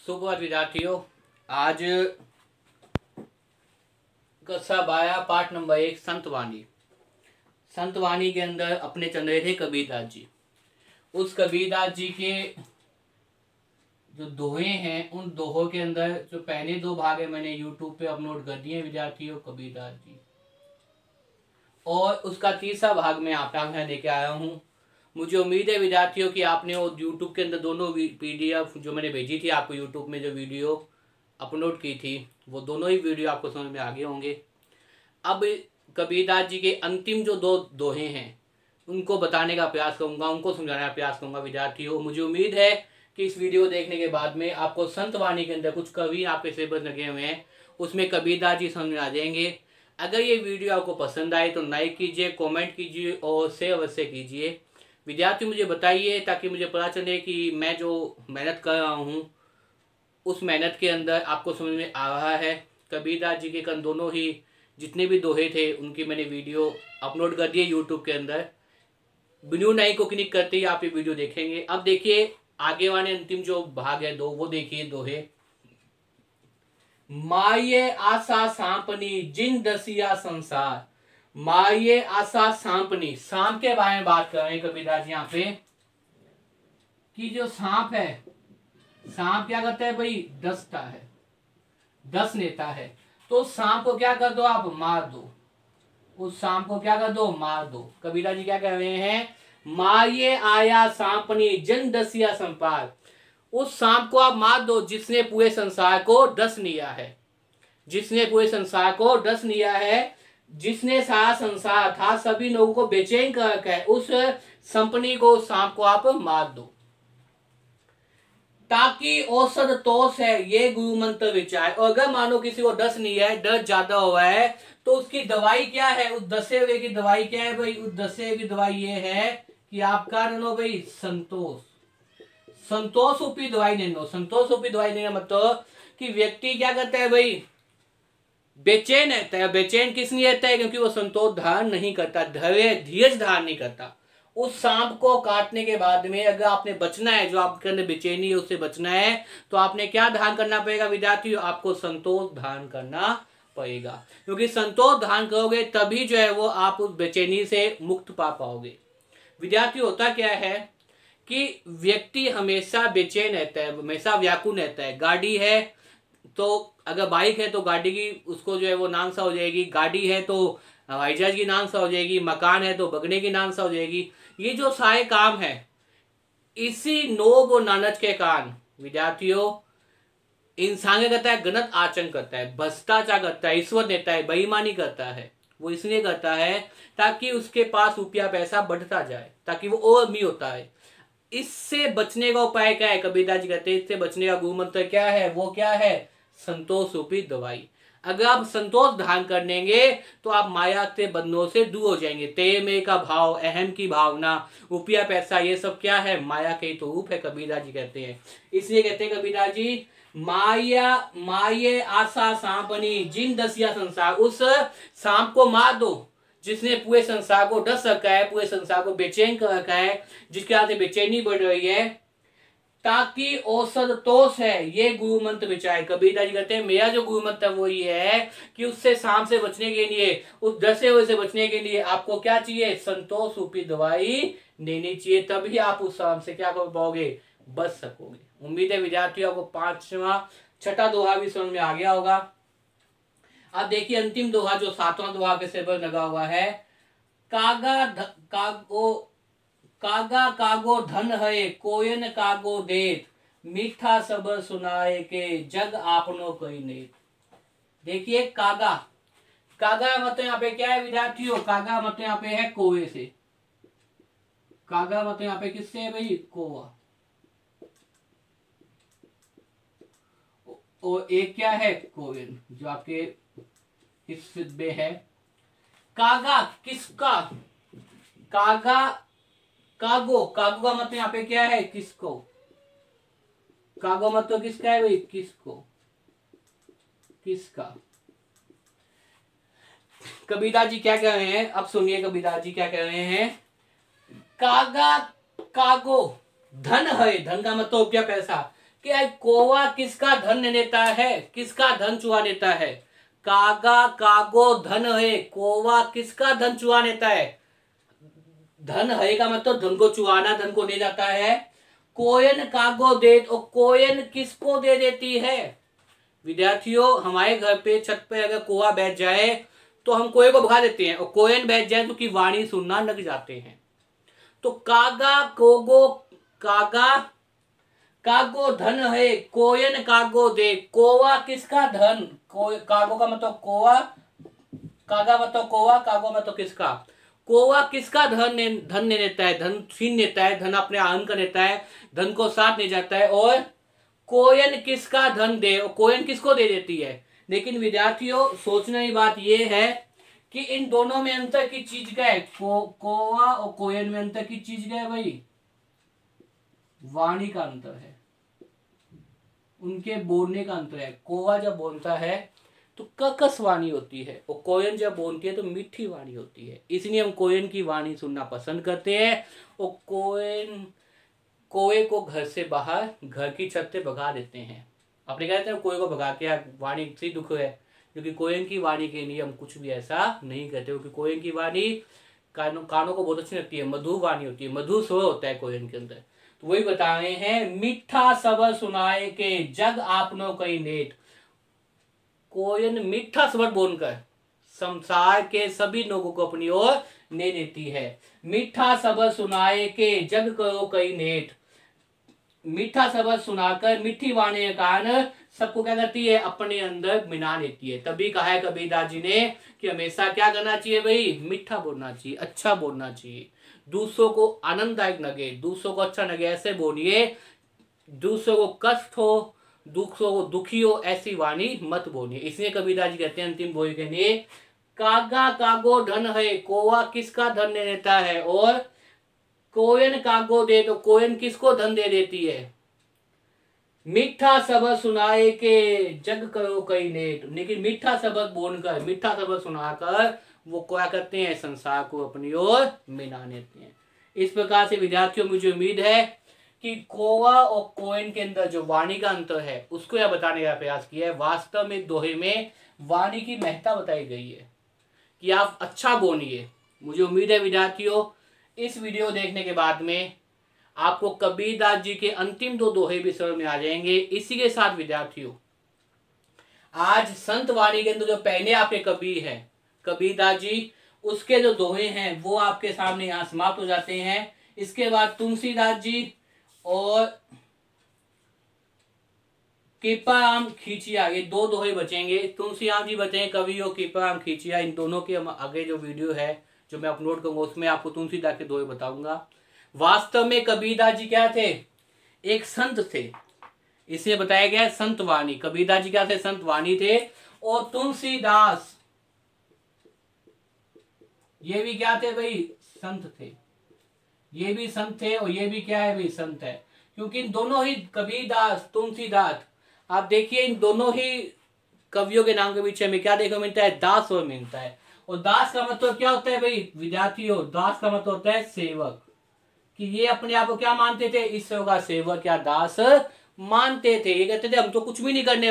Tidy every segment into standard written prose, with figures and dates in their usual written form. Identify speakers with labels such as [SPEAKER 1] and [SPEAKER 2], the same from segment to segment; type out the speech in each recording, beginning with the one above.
[SPEAKER 1] सुप्रभात विद्यार्थियों। आज कक्षा 12 पाठ नंबर 1 संतवाणी। संतवाणी के अंदर अपने चल रहे थे कबीरदास जी। उस कबीरदास जी के जो दोहे हैं, उन दोहों के अंदर जो पहले 2 भाग है मैंने यूट्यूब पे अपलोड कर दिए विद्यार्थियों, कबीरदास जी, और उसका तीसरा भाग मैं आप तक लेके आया हूँ। मुझे उम्मीद है विद्यार्थियों कि आपने वो यूट्यूब के अंदर दोनों PDF जो मैंने भेजी थी आपको यूट्यूब में, जो वीडियो अपलोड की थी, वो दोनों ही वीडियो आपको समझ में आ गए होंगे। अब कबीरदास जी के अंतिम जो 2 दोहे हैं उनको बताने का प्रयास करूंगा, उनको समझाने का प्रयास करूंगा विद्यार्थियों। मुझे उम्मीद है कि इस वीडियो देखने के बाद में आपको संतवाणी के अंदर कुछ कवि आपके सिलेबस लगे हुए हैं, उसमें कबीरदास जी समझ में आ जाएंगे। अगर ये वीडियो आपको पसंद आए तो लाइक कीजिए, कमेंट कीजिए और शेयर अवश्य कीजिए। विद्यार्थी मुझे बताइए ताकि मुझे पता चले कि मैं जो मेहनत कर रहा हूँ उस मेहनत के अंदर आपको समझ में आ रहा है। कबीरदास जी के कल दोनों ही जितने भी दोहे थे उनकी मैंने वीडियो अपलोड कर दिए यूट्यूब के अंदर। वीडियो नहीं को क्लिक करते ही आप ये वीडियो देखेंगे। अब देखिए आगे वाले अंतिम जो भाग है 2, वो देखिए दोहे। माये आशा सांपनी जिन दसिया संसार। माये आशा सांपनी, सांप के बारे में बात कर रहे हैं कबीरदास जी यहाँ पे कि जो सांप है, सांप क्या करता है भाई, डसता है, डस लेता है। तो सांप को क्या कर दो, आप मार दो। उस सांप को क्या कर दो, मार दो। कबीरदास जी क्या कह रहे हैं, माये आया सांपनी जन दसिया संपार। उस सांप को आप मार दो जिसने पूरे संसार को डस लिया है, जिसने पूरे संसार को डस लिया है, जिसने सारा संसार था सभी लोगों को बेचैन कर रखा है। उस संपनी को, सांप को आप मार दो। ताकि औसत तोष है ये गुरु मंत्र विचार। और अगर मानो किसी को डस नहीं है, डर ज्यादा हुआ है, तो उसकी दवाई क्या है, उस डसे हुए की दवाई क्या है भाई, उस डसे हुए की दवाई ये है कि आपका लो भाई संतोष, संतोष रूपी दवाई ले लो। संतोष रूपी दवाई लेना मतलब कि व्यक्ति क्या करता है भाई, बेचैन रहता है। बेचैन किस लिए रहता है, क्योंकि वो संतोष धारण नहीं करता, धीरज धारण नहीं करता। उस सांप को काटने के बाद में अगर आपने बचना है, जो आपके अंदर बेचैनी है उससे बचना है, तो आपने क्या धारण करना पड़ेगा विद्यार्थियों, आपको संतोष धारण करना पड़ेगा। क्योंकि संतोष धारण करोगे तभी जो है वो आप उस बेचैनी से मुक्त पा पाओगे। विद्यार्थी होता क्या है कि व्यक्ति हमेशा बेचैन रहता है, हमेशा व्याकुल रहता है। गाड़ी है तो अगर बाइक है तो गाड़ी की उसको जो है वो नाम सा हो जाएगी, गाड़ी है तो हवाई जहाज की नाम सा हो जाएगी, मकान है तो बगने की नाम सा हो जाएगी। ये जो सारे काम है इसी नोब और नानच के कारण विद्यार्थियों इंसान क्या करता है, गलत आचरण करता है, भ्रष्टाचार करता है, ईश्वर देता है, बेईमानी करता है। वो इसलिए करता है ताकि उसके पास रुपया पैसा बढ़ता जाए, ताकि वो और अमीर होता है। इससे बचने का उपाय क्या है, कबीरदास जी कहते हैं इससे बचने का गुरु मंत्र क्या है, वो क्या है, संतोष रूपी दवाई। अगर आप संतोष धारण कर लेंगे तो आप माया के बंधनों से दूर हो जाएंगे। तेमे का भाव, अहम की भावना, रुपया पैसा, ये सब क्या है, माया के तो रूप है, कबीरदास जी कहते हैं। इसलिए कहते हैं कबीरदास जी, माया माये आशा सांपनी जिन दसिया संसार। उस सांप को मार दो जिसने पूरे संसार को डस रखा है, पूरे संसार को बेचैन कर रखा है, जिसके हाथ से बेचैनी बढ़ रही है। ताकि औसत तोष है ये गुरु मंत्र विचार। कबीरदास जी कहते हैं मेरा जो गुरु मंत्र वो ये है कि उससे सांप से बचने के लिए, उस डसे हुए से बचने के लिए आपको क्या चाहिए, संतोष रूपी दवाई लेनी चाहिए। तभी आप उस सांप से क्या कर पाओगे, बच सकोगे। उम्मीद है विद्यार्थियों को 5वां 6ठा दोहा भी समझ में आ गया होगा। अब देखिए अंतिम दोहा जो 7वां दोहा के सिलेबस लगा हुआ है। कागा कागो धन है कोयन कागो देत, मीठा सबर सुनाए के जग आपनो कोई नेत। देखिए कागा, कागा मतलब यहाँ पे क्या है विद्यार्थियों, कागा मतलब यहाँ पे है कोए से। कागा मतलब यहाँ पे किससे है भाई, कोवा। और एक क्या है, कोयन, जो आपके इस में है। कागा किसका, कागा कागो, कागो का मतलब यहाँ पे क्या है, किसको। कागो मतलब किसका है भाई, किसको, किसका। कबीरदास जी क्या कह रहे हैं, अब सुनिए कबीरदास जी क्या कह रहे हैं। कागा कागो धन है, धन का मतलब रुपया पैसा, कि कौवा किसका धन लेता है, किसका धन चुरा लेता है। कागा कागो धन है, कौवा किसका धन चुरा लेता है। धन है का मतलब धन को चुराना, धन को ले जाता है। कोयन कागो दे, और कोयन किसको दे देती है। विद्यार्थियों, हमारे घर पे छत पे अगर कौवा बैठ जाए तो हम कोए को भगा देते हैं, और कोयन बैठ जाए तो की वाणी सुनना लग जाते हैं। तो कागा कोगो, कागा कागो धन है, कोयन कागो दे, कौवा किसका धन। कागो का मतलब कौवा, कागा मतलब कौवा, कागो मतलब किसका। कौवा किसका धन ले लेता है, धन छीन लेता है, धन अपने आहन कर लेता है, धन को साथ ले जाता है। और कोयन किसका धन दे, और कोयन किसको दे देती है। लेकिन विद्यार्थियों, सोचने की बात यह है कि इन दोनों में अंतर की चीज क्या है। कौवा और कोयन में अंतर की चीज क्या है भाई, वाणी का अंतर है, उनके बोलने का अंतर है। कौवा जब बोलता है तो कर्कश वाणी होती है, और कोयन जब बोलती है तो मीठी वाणी होती है। इसलिए हम कोयन की वाणी सुनना पसंद करते हैं, और कौवे को घर से बाहर, घर की छत से भगा देते हैं। अपने कहते हैं कौवे को भगा के वाणी से दुख है, क्योंकि कोयन की वाणी के लिए हम कुछ भी ऐसा नहीं करते, क्योंकि कोयन की वाणी कानों को बहुत अच्छी लगती है, मधुर वाणी होती है, मधुर स्वर होता है कोयन के अंदर। तो वही बता रहे हैं, मीठा शब्द सुनाए के जग आपनो कई नेत। कोयन मीठा शब्द बोलकर संसार के सभी लोगों को अपनी ओर ले लेती है। मीठा शब्द सुनाए के जग करो कई नेत। मीठा शब्द सुनाकर, मीठी वाणी के कारण सबको क्या करती है, अपने अंदर मिला लेती है। तभी कहा है कबीरदास जी ने कि हमेशा क्या करना चाहिए भाई, मीठा बोलना चाहिए, अच्छा बोलना चाहिए, दूसरों को आनंददायक लगे, दूसरों को अच्छा लगे ऐसे बोलिए, दूसरों को कष्ट हो, दूसरों को दुखी हो ऐसी वाणी मत बोलिए। इसलिए कबीरदास जी कहते हैं अंतिम बोल के लिए, कागा कागो धन है, कौवा किसका धन ले लेता है, और कोयन कागो दे, तो कोयन किसको धन दे देती है। मीठा शब्द सुनाए के जग करो कई नेत। लेकिन मीठा शब्द बोलकर, मीठा शब्द सुनाकर वो क्या करते हैं, संसार को अपनी ओर मिला लेते हैं। इस प्रकार से विद्यार्थियों, मुझे उम्मीद है कि कौवा और कोयन के अंदर जो वाणी का अंतर है उसको यह बताने का प्रयास किया है। वास्तव में दोहे में वाणी की महत्ता बताई गई है कि आप अच्छा बोलिए। मुझे उम्मीद है विद्यार्थियों, इस वीडियो देखने के बाद में आपको कबीरदास जी के अंतिम 2 दोहे भी समझ में आ जाएंगे। इसी के साथ विद्यार्थियों, आज संत वाणी के अंदर जो पहले आपके कबीर है कबीरदास जी, उसके जो दोहे हैं वो आपके सामने यहाँ समाप्त हो जाते हैं। इसके बाद तुलसीदास जी और कृपाराम खींचिया, ये 2 दोहे बचेंगे। तुलसीराम जी बचे कवि और कृपाराम खींचिया, इन दोनों के हम आगे जो वीडियो है जो मैं अपलोड करूंगा उसमें आपको तुलसीदास के दोहे बताऊंगा। वास्तव में कबीरदास जी क्या थे, एक संत थे, इसे बताया गया संत वाणी। कबीरदास जी क्या थे, संत वाणी थे। और तुलसीदास ये भी क्या थे भाई, संत थे। ये भी संत थे और ये भी क्या है भाई, संत है। क्योंकि इन दोनों ही कबीरदास, तुलसीदास, आप देखिए इन दोनों ही कवियों के नाम के पीछे में क्या देखने मिलता है, दास और मिलता है। और दास का मतलब क्या होता है भाई विद्यार्थियों, दास का मतलब होता है सेवक। कि ये अपने आप को क्या मानते थे, ईश्वर का सेवक या दास मानते थे। ये कहते थे हम तो कुछ भी नहीं करने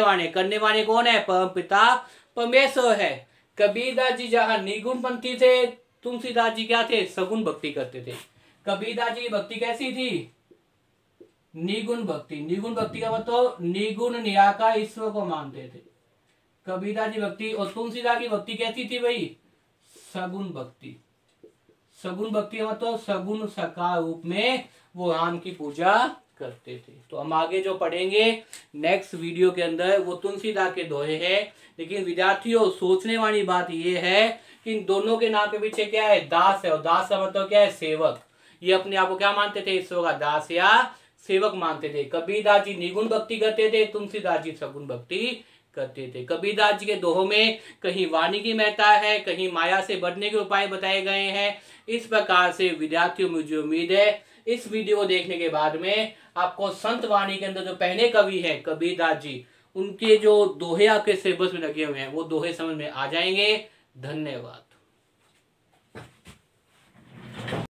[SPEAKER 1] वाले कौन है, परम पिता परमेश्वर है। कबीरदास जी जहाँ निर्गुण पंथी थे, तुलसीदास जी क्या थे, सगुण भक्ति करते थे। कबीरदास जी की भक्ति कैसी थी, निगुण भक्ति। निगुण भक्ति का मतलब निगुण निराकार ईश्वर को मानते थे कबीरदास जी भक्ति। और तुलसीदास की भक्ति कैसी थी भाई, सगुण भक्ति। सगुण भक्ति का मतलब सगुण साकार रूप में वो राम की पूजा करते थे। तो हम आगे जो पढ़ेंगे नेक्स्ट वीडियो के अंदर वो तुलसीदास के दोहे हैं। लेकिन विद्यार्थियों, सोचने वाली बात ये है कि इन दोनों के नाम के पीछे क्या है, दास है। और दास का मतलब क्या है, सेवक। ये अपने आप को क्या मानते थे, ईश्वर का दास या सेवक मानते थे। कबीरदास जी निगुण भक्ति करते थे, तुलसीदास जी सगुण भक्ति करते थे। कबीरदास जी के दोहों में कहीं वाणी की महत्ता है, कहीं माया से बचने के उपाय बताए गए हैं। इस प्रकार से विद्यार्थियों, मुझे उम्मीद है इस वीडियो को देखने के बाद में आपको संत वाणी के अंदर जो पहले कवि है कबीरदास जी, उनके जो दोहे आपके सिलेबस में लगे हुए हैं वो दोहे समझ में आ जाएंगे। धन्यवाद।